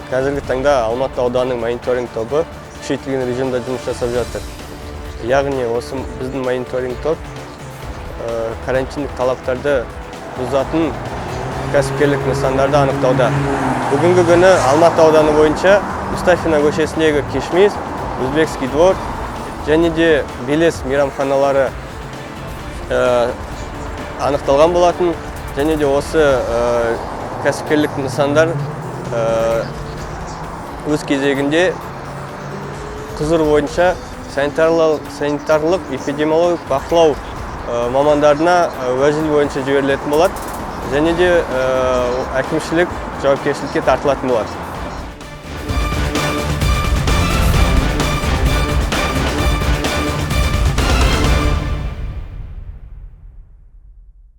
қазіргі таңда Алматы ауданының мониторинг тобы күшейтілген режимде жұмыс жасап жатыр. Яғни осы біздің мониторинг топ карантиндік талаптарды бұзатын кәсіпкерлік нысандарды анықтауда. Бүгінгі күні Алматы ауданы бойынша Мұстафина көшесіндегі Кешмес, Өзбекский двор және де Белес мейрамханалары анықталған болатын. Және де осы кәсіпкерлік нысандар өз кезегінде Қызыр бойынша санитарлық эпидемиологиялық бақылау мамандарына уәжіл бойынша жіберілетін болады. Және де әкімшілік жауапкершілікке тартылатын болады.